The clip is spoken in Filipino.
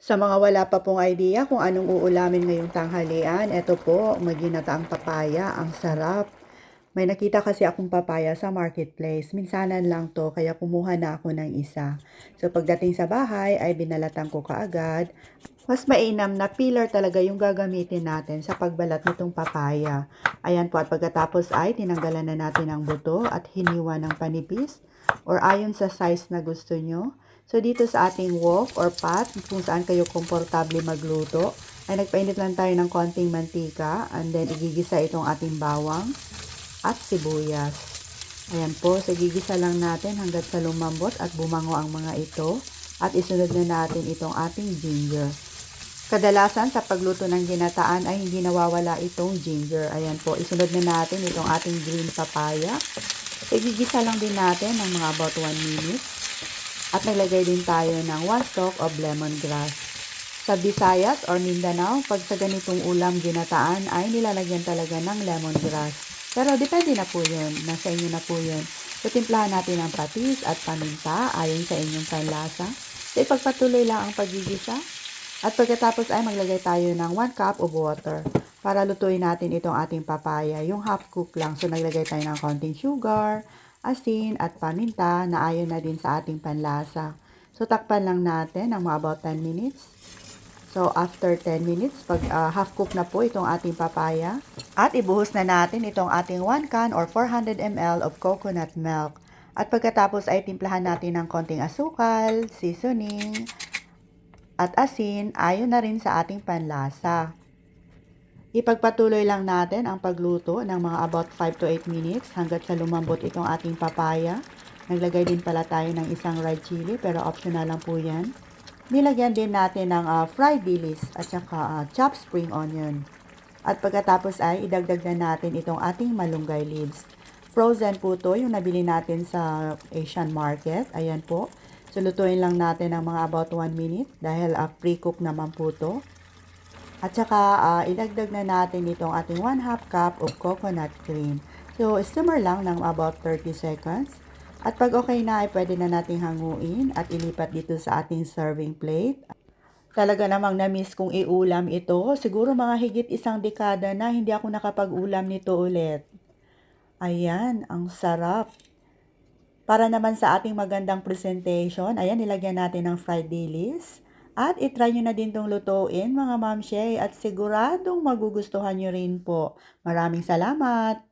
Sa mga wala pa pong idea kung anong uulamin ngayong tanghalian, eto po, maginataang papaya, ang sarap. May nakita kasi akong papaya sa marketplace. Minsanan lang to, kaya kumuha na ako ng isa. So pagdating sa bahay ay binalatan ko kaagad. Mas mainam na peeler talaga yung gagamitin natin sa pagbalat nitong papaya. Ayan po, at pagkatapos ay tinanggalan na natin ang buto at hiniwa ng panipis or ayon sa size na gusto nyo. So dito sa ating wok or pot, kung saan kayo komportable magluto, ay nagpainit lang tayo ng konting mantika and then igigisa itong ating bawang at sibuyas. Ayan po, so gigisa lang natin hanggat sa lumambot at bumango ang mga ito at isunod na natin itong ating ginger. Kadalasan sa pagluto ng ginataan ay hindi nawawala itong ginger. Ayan po, isunod na natin itong ating green papaya. So, igigisa lang din natin ng mga about 1 minute. At naglagay din tayo ng 1 stalk of lemongrass. Sa Visayas or Mindanao, pag sa ganitong ulam ginataan ay nilalagyan talaga ng lemongrass. Pero depende na po yun, nasa inyo na po yun. So, timplahan natin ang patis at paminta ayon sa inyong panlasa. So, ipagpatuloy lang ang pagigisa. At pagkatapos ay maglagay tayo ng 1 cup of water para lutuin natin itong ating papaya. Yung half cook lang. So, naglagay tayo ng konting sugar, asin, at paminta na ayon na din sa ating panlasa. So, takpan lang natin ng mga about 10 minutes. So, after 10 minutes, pag half cook na po itong ating papaya, at ibuhos na natin itong ating 1 can or 400 ml of coconut milk. At pagkatapos ay timplahan natin ng konting asukal, seasoning, at asin ayon na rin sa ating panlasa. Ipagpatuloy lang natin ang pagluto ng mga about 5 to 8 minutes hanggat sa lumambot itong ating papaya. Naglagay din pala tayo ng isang red chili pero optional lang po yan. Nilagyan din natin ng fried dilis at saka chopped spring onion. At pagkatapos ay idagdag na natin itong ating malunggay leaves. Frozen po to, yung nabili natin sa Asian market. Ayan po. So, lutuin lang natin ng mga about 1 minute dahil pre-cook naman po to. At saka, idagdag na natin itong ating 1/2 cup of coconut cream. So, simmer lang ng about 30 seconds. At pag okay na, ay pwede na nating hanguin at ilipat dito sa ating serving plate. Talaga namang na-miss kong iulam ito. Siguro mga higit isang dekada na hindi ako nakapag-ulam nito ulit. Ayan, ang sarap. Para naman sa ating magandang presentation, ayan, nilagyan natin ng fried dilis. At itry nyo na din itong lutuin mga mamshay at siguradong magugustuhan nyo rin po. Maraming salamat!